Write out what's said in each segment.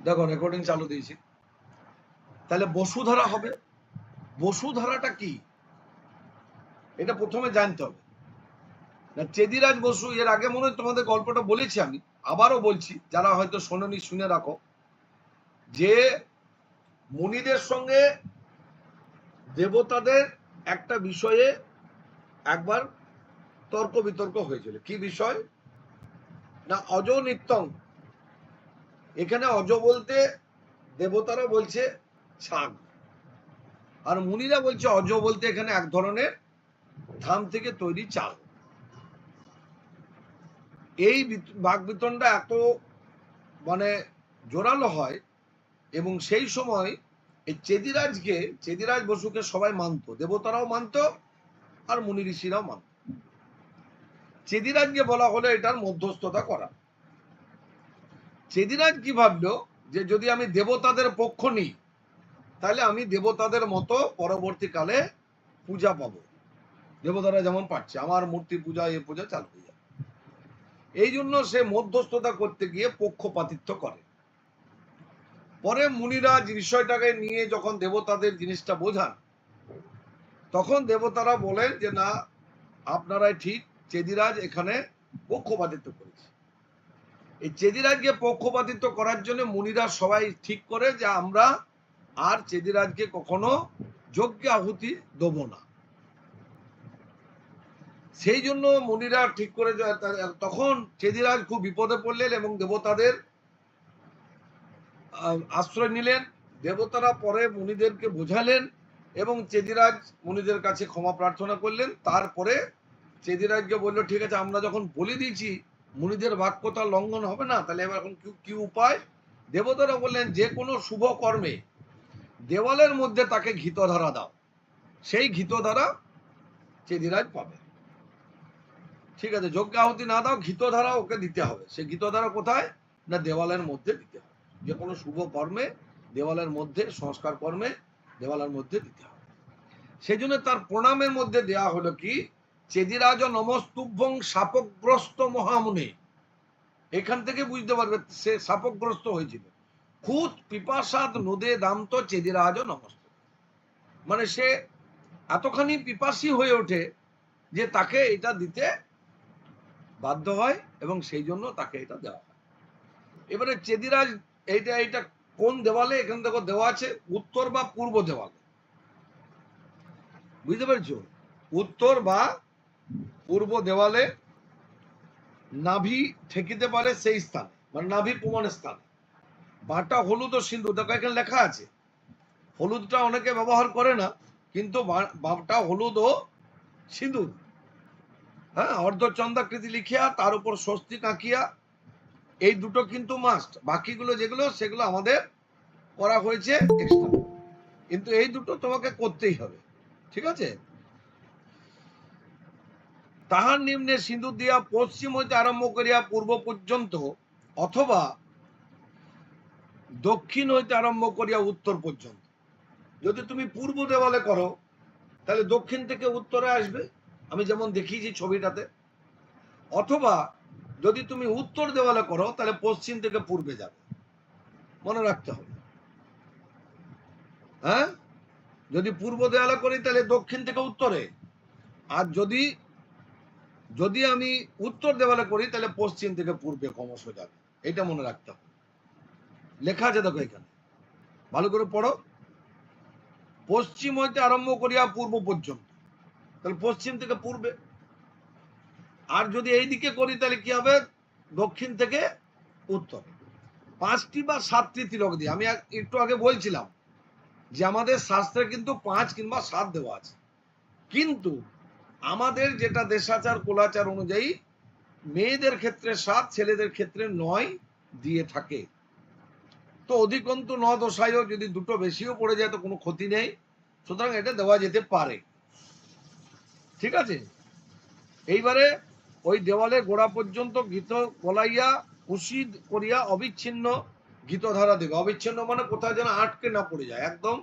দেখো রেকর্ডিং চালু দিয়েছি। তাহলে বসুধারা হবে। বসুধারাটা কি এটা প্রথমে জানতে হবে। চেদিরাজ বসু, এর আগে মনে হয় তোমাদের গল্পটা বলেছি, আমি আবারও বলছি, যারা হয়তো শোনেনি শুনে রাখো, যে মুনিদের সঙ্গে দেবতাদের একটা বিষয়ে একবার তর্ক বিতর্ক হয়েছিল। কি বিষয় না, অজ নিত্যং। এখানে অজ বলতে দেবতারা বলছে ছাগ, আর মুনিরা বলছে অজ বলতে এখানে এক ধরনের ধান থেকে তৈরি চাল। এই বাকবিতণ্ডা এত মানে জোরালো হয়, এবং সেই সময় এই চেদিরাজ বসুকে সবাই মানত, দেবতারাও মানত আর মুনি ঋষিরাও মানত। চেদিরাজকে বলা হলো এটার মধ্যস্থতা করা। চেদিরাজ কি ভাবলো, যে যদি আমি দেবতাদের পক্ষ নিই তাহলে আমি দেবতাদের মতো পরবর্তীকালে পূজা পাবো, দেবতারা যেমন পাচ্ছে, আমার মূর্তি পূজা এ পূজা চালু হয়ে যাবে। এই জন্য সে মধ্যস্থতা করতে গিয়ে পক্ষপাতিত্ব করে। পরে মুনিরা বিষয়টাকে নিয়ে যখন দেবতাদের জিনিসটা বোঝান, তখন দেবতারা বলেন যে না, আপনারাই ঠিক, চেদিরাজ এখানে পক্ষপাতিত্ব করেছে। এই চেদিরাজকে পক্ষপাতিত্ব করার জন্য মুনিরা সবাই ঠিক করে যে আমরা আর চেদিরাজকে কখনো যজ্ঞে আহুতি দেব না। সেই জন্য মুনিরা ঠিক করে, তখন চেদিরাজ খুব বিপদে পড়লেন এবং দেবতাদের আশ্রয় নিলেন। দেবতারা পরে মুনিদেরকে বোঝালেন এবং চেদিরাজ মুনিদের কাছে ক্ষমা প্রার্থনা করলেন। তারপরে চেদিরাজকে বললো, ঠিক আছে, আমরা যখন বলে দিয়েছি মুনিদের বাক্যতা লঙ্ঘন হবে না, তাহলে এবার এখন কি উপায়? দেবতারা বললেন, যে কোনো শুভ কর্মে দেওয়ালের মধ্যে তাকে ঘিতধারা দাও, সেই ঘিতধারা চেদিরাজ পাবে। ঠিক আছে, যজ্ঞ আহুতি না দাও, ঘিতধারা ওকে দিতে হবে। সে ঘিতধারা কোথায় না, দেওয়ালের মধ্যে দিতে হবে। যে কোনো শুভ কর্মে দেওয়ালের মধ্যে, সংস্কার কর্মে দেওয়ালের মধ্যে দিতে হবে। সেই জন্য তার প্রণামের মধ্যে দেয়া হলো কি, চেদিরাজ নমস্তুভ্যং শাপগ্রস্ত মহামুনে। এখান থেকে বুঝতে পারবে সে শাপগ্রস্ত হয়েছিল। খুদ পিপাসাদ নদে দান্ত চেদিরাজ নমস্ত, মানে সে এতখানি পিপাসী হয়ে ওঠে যে তাকে এটা দিতে বাধ্য হয় এবং সেই জন্য তাকে এটা দেওয়া হয়। এবারে চেদিরাজ এইটা কোন দেওয়ালে, এখানে দেখো দেওয়া আছে উত্তর বা পূর্ব দেওয়ালে, বুঝতে পেরেছ? উত্তর বা পূর্ব দেওয়ালে নাভি ঠেকিতে পারে সেই স্থানে, মানে নাভি প্রমাণের স্থানে। বাটা হলুদ ও সিঁদুর, দেখো এখানে লেখা আছে। হলুদটা অনেকে ব্যবহার করে না, কিন্তু বাটা হলুদ ও সিঁদুর, হ্যাঁ, অর্ধচন্দ্রাকৃতি লিখিয়া তার উপর স্বস্তিক আঁকিয়া, এই দুটো কিন্তু মাস্ট। বাকিগুলো যেগুলো সেগুলো আমাদের করা হয়েছে এক্সট্রা, কিন্তু এই দুটো তোমাকে করতেই হবে, ঠিক আছে? তাহার নিম্নে সিঁদুর দিয়া পশ্চিম হইতে আরম্ভ করিয়া পূর্ব পর্যন্ত, অথবা দক্ষিণ হইতে আরম্ভ করিয়া উত্তর পর্যন্ত। যদি তুমি পূর্ব দেওয়ালে করো তাহলে দক্ষিণ থেকে উত্তরে আসবে, আমি যেমন দেখিয়েছি ছবিটাতে। অথবা যদি তুমি উত্তর দেওয়ালে করো তাহলে পশ্চিম থেকে পূর্বে যাবে, মনে রাখতে হবে। হ্যাঁ, যদি পূর্ব দেওয়ালে করি তাহলে দক্ষিণ থেকে উত্তরে, আর যদি আমি উত্তর দেওয়ালে করি তাহলে পশ্চিম থেকে পূর্বে ক্রমশ যাবে। এটা মনে রাখতে হবে, লেখা আছে দেখো এখানে, ভালো করে পড়ো। পশ্চিম হইতে আরম্ভ করিয়া পূর্ব পর্যন্ত, তাহলে পশ্চিম থেকে পূর্বে। আর যদি এই দিকে করি তাহলে কি হবে, দক্ষিণ থেকে উত্তর। 5টি বা 7টি তিলক দিয়ে, আমি একটু আগে বলছিলাম যে আমাদের শাস্ত্রে কিন্তু 5 কিংবা 7 দেওয়া আছে, কিন্তু আমাদের যেটা দেশাচার কুলাচার অনুযায়ী মেয়েদের ক্ষেত্রে 7, ছেলেদের ক্ষেত্রে 9 দিয়ে থাকে। তো অধিকন্তু 9 দশায়ও যদি দুটো বেশিও পড়ে যায় তো কোনো ক্ষতি নেই, সুতরাং এটা দেওয়া যেতে পারে, ঠিক আছে? এইবারে ওই দেওয়ালে গোড়া পর্যন্ত ঘিত গলাইয়া কুশি করিয়া অবিচ্ছিন্ন ঘিতধারা দেবে। অবিচ্ছিন্ন মানে কোথায় যেন আটকে না পড়ে যায়, একদম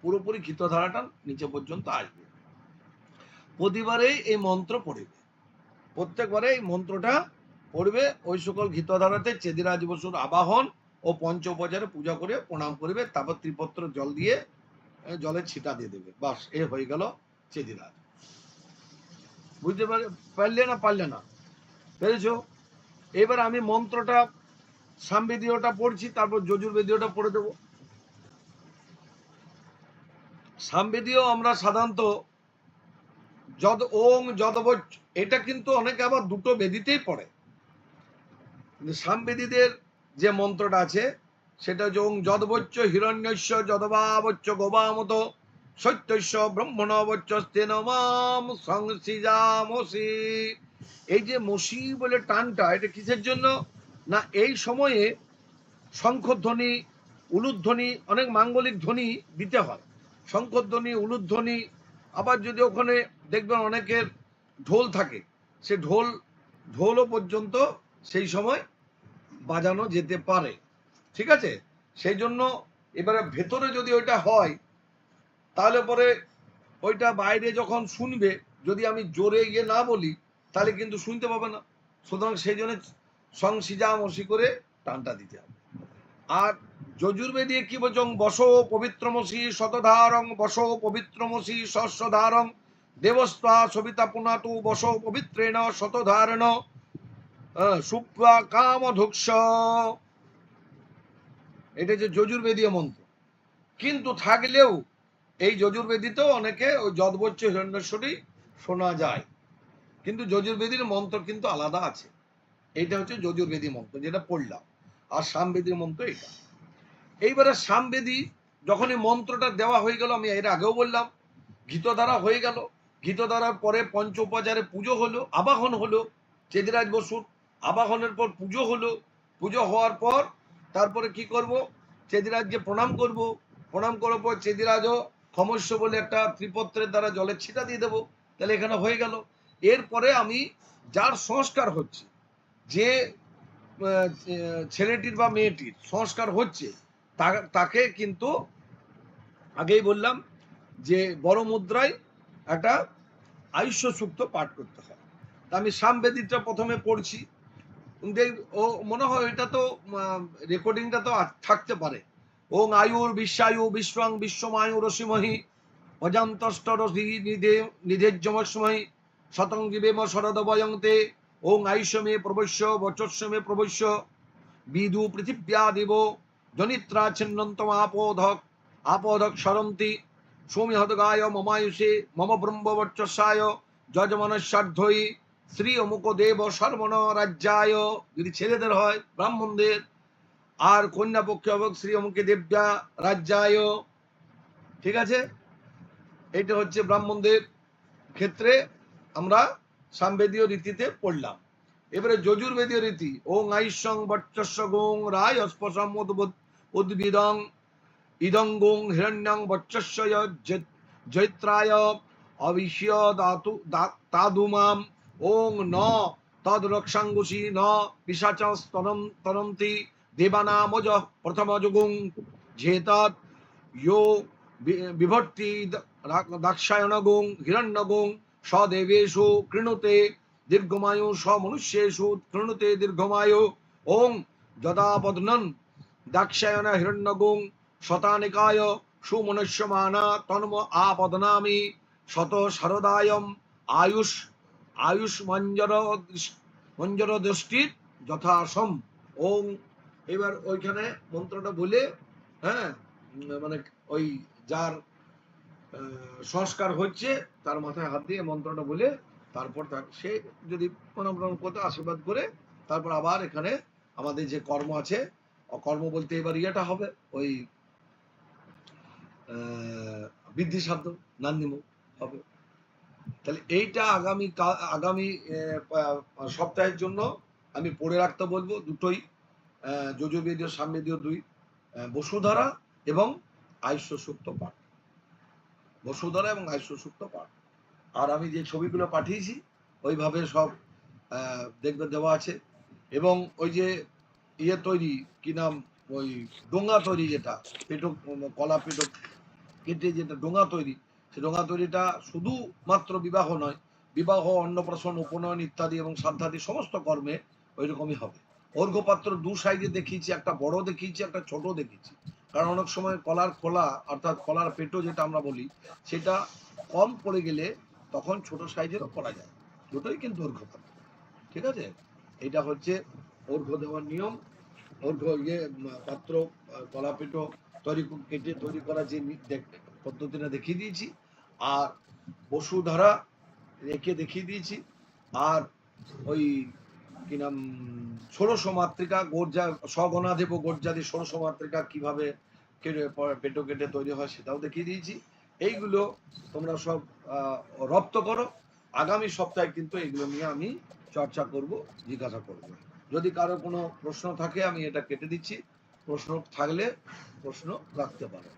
পুরোপুরি ঘিতধারাটা নিচে পর্যন্ত আসবে। প্রতিবারেই এই মন্ত্র পড়বে, প্রত্যেকবারে এই মন্ত্রটা পড়বে। ওই সকল ঘিতধারাতে চেদিরাজ বসুর আবাহন ও পঞ্চ উপচারে পূজা করে প্রণাম করবে, তারপর ত্রিপত্র জল দিয়ে জলের ছিটা দিয়ে দেবে, বাস এ হয়ে গেল চেদিরাজ। বুঝতে পারলে না? পারলে না? পেরেছো? এবার আমি মন্ত্রটা সামবেদীয়টা পড়ছি, তারপর যজুর্বেদীয়টা পড়ে দেবো। সামবেদীয় আমরা সাধারণত যদ ওং যদবচ, এটা কিন্তু অনেকে আবার দুটো বেদিতেই পড়ে। সামবেদীদের যে মন্ত্রটা আছে সেটা হচ্ছে ওং যদবচ্চ হিরণ্যস্য যদবাবচ্চ গোবামত সত্যস্য ব্রহ্মণবচ্চস্তেন মাম সংসৃজামসি। এই যে মসি বলে টানটা, এটা কিসের জন্য না? এই সময়ে শঙ্খধ্বনি, উলুধ্বনি, অনেক মাঙ্গলিক ধ্বনি দিতে হয়। শঙ্খধ্বনি, উলুধ্বনি, আবার যদি ওখানে দেখবেন অনেকের ঢোল থাকে, সে ঢোলও পর্যন্ত সেই সময় বাজানো যেতে পারে। ঠিক আছে? সেই জন্য এবারে ভেতরে যদি ওইটা হয়, তাহলে পরে ওইটা বাইরে যখন শুনবে, যদি আমি জোরে গিয়ে না বলি তাহলে কিন্তু শুনতে পাবে না। সুতরাং সেই জন্য সংসৃজামসি করে টানটা দিতে হবে। আর যজুর্বেদী কি বলছেন? বসো পবিত্রমসি শতধারং, বসো পবিত্রমসি শস্যধারং, দেবস্ত্বা সবিতা পুনাতু বসো পবিত্রেণ শতধারেণ সুপ্রা কামধুক্ষ। এটা যে যজুর্বেদীয় মন্ত্র, কিন্তু থাকলেও এই যজুর্বেদীতেও অনেকে ওই যদবচ্চ হিরণ্যেশ্বরী শোনা যায়, কিন্তু যজুর্বেদীর মন্ত্র কিন্তু আলাদা আছে। এইটা হচ্ছে যজুর্বেদী মন্ত্র যেটা পড়লাম, আর সামবেদীর মন্ত্র এটা। এইবারে সামবেদী যখন এই মন্ত্রটা দেওয়া হয়ে গেল, আমি এর আগেও বললাম, গীতধারা হয়ে গেল। গীতধারার পরে পঞ্চ উপচারে পুজো হলো, আবাহন হলো চেদিরাজ বসুর। আবাহনের পর পুজো হলো। পুজো হওয়ার পর তারপরে কি করব? চেদিরাজকে প্রণাম করব। প্রণাম করার পর চেদিরাজও ক্ষমস্য বলে একটা ত্রিপত্রের দ্বারা জলের ছিটা দিয়ে দেবো। তাহলে এখানে হয়ে গেল। এরপরে আমি যার সংস্কার হচ্ছে, যে ছেলেটির বা মেয়েটির সংস্কার হচ্ছে, তাকে কিন্তু আগেই বললাম যে বড় মুদ্রায় একটা আয়ুষ্য সূক্ত পাঠ করতে হয়। আমি সামবেদীটা প্রথমে পড়ছি। ও মনে হয় এটা তো রেকর্ডিংটা তো থাকতে পারে। ওং আয়ুর বিশ্বায়ু বিশ্বং বিশ্বমায়ু রসিমহি অজান্তষ্টরসি নিধেজ্যমস্মহি শতং জীবেম শরদ বয়ংতে ওং আয়ুষ্যমে প্রবশ্য বচস্যমে প্রবশ্য বিদু পৃথিব্যা দেব জনিত্রা ছিন্নন্তম আপোধক সরন্তি সৌমিহদগায় মমায়ুষে মম ব্রহ্মবর্চস্যায় যজমানস্যার্ধই শ্রী অমুক দেব সর্বণ রাজ্যায়, যদি ছেলেদের হয় ব্রাহ্মণদের, আর কন্যা পক্ষে হবে শ্রী অমুকে দেব্যা রাজ্যায়। ঠিক আছে? এটা হচ্ছে ব্রাহ্মণদের ক্ষেত্রে আমরা সামবেদীয় রীতিতে পড়লাম। এবারে যজুর্বেদীয় রীতি। ওং আইসং বচ্চস্য গোং রায় স্পশম উদ্ভিদং ইদং গোং হিরণ্যং বচ্চস্য জৈত্রায় অবিষ্য দাতু তাদুমাম ওং ন তদ রক্ষাঙ্গুষি ন পিশাচস তরন্তি দেবানামজ প্রথম যুগুং ঝেতৎ ইয়ো বিভর্তি দাক্ষায়ণ গুং হিরণ্য গুং সদেবেষু কৃণুতে দীর্ঘমায়ু সমনুষ্যেষু কৃণুতে দীর্ঘমায়ু ওং যদাবদনন দাক্ষায়ণ হিরণ্য গুং শতানিকায় সুমনুষ্যমানা তন্ম আপদনামি শত শারদায়ম আয়ুষ আয়ুষ মঞ্জর দৃষ্টির যথাসম। ওং, এবার ওইখানে মন্ত্রটা বলে, হ্যাঁ, মানে ওই যার সংস্কার হচ্ছে তার মাথায় হাত দিয়ে মন্ত্রটা বলে তারপর সে যদি প্রণাম করতে আশীর্বাদ করে, তারপর আবার এখানে আমাদের যে কর্ম আছে, কর্ম বলতে এবার ইয়েটা হবে ওই বৃদ্ধি শব্দ নান্দিমুখ হবে। তাহলে এইটা আগামী সপ্তাহের জন্য আমি পড়ে রাখতে বলবো, দুটোই যজুর্বেদীয় সামবেদীয় দুই, বসুধারা এবং আয়ুষ্য সূক্ত পাঠ। বসুধারা এবং আয়ুষ্য সূক্ত পাঠ। আর আমি যে ছবিগুলো পাঠিয়েছি ওইভাবে সব দেখবে দেওয়া আছে। এবং ওই যে ইয়ে তৈরি, কি নাম, ওই ডোঙা তৈরি, যেটা পেটক কলা পেটক কেটে যেটা ডোঙা তৈরি, সে ডোঙা তৈরিটা শুধুমাত্র বিবাহ নয়, বিবাহ, অন্নপ্রাশন, উপনয়ন ইত্যাদি এবং শ্রাদ্ধাদি সমস্ত কর্মে ওই রকমই হবে। অর্ঘ্যপাত্র দু সাইজে দেখিয়েছি, একটা বড় দেখিয়েছি, একটা ছোট দেখিয়েছি। কারণ অনেক সময় কলার খোলা অর্থাৎ কলার পেটো যেটা আমরা বলি সেটা কম পড়ে গেলে তখন ছোট সাইজেরও করা যায়। দুটোই কিন্তু অর্ঘ্যপাত্র। ঠিক আছে, এটা হচ্ছে অর্ঘ্য দেওয়ার নিয়ম। অর্ঘ্য পাত্র কলা পেটো কেটে তৈরি করা যে পদ্ধতিটা দেখিয়ে দিয়েছি, আর বসুধারা রেখে দেখিয়ে দিয়েছি, আর ওই কি নাম ষোড়শ মাতৃকা গর্জা স্বগণাদেব গর্জাদি ষোড়শ মাতৃকা কিভাবে পেটো কেটে তৈরি হয় সেটাও দেখিয়ে দিয়েছি। এইগুলো তোমরা সব রপ্ত করো। আগামী সপ্তাহে কিন্তু এগুলো নিয়ে আমি চর্চা করব, জিজ্ঞাসা করব। যদি কারো কোনো প্রশ্ন থাকে আমি এটা কেটে দিচ্ছি, প্রশ্ন থাকলে প্রশ্ন রাখতে পারো।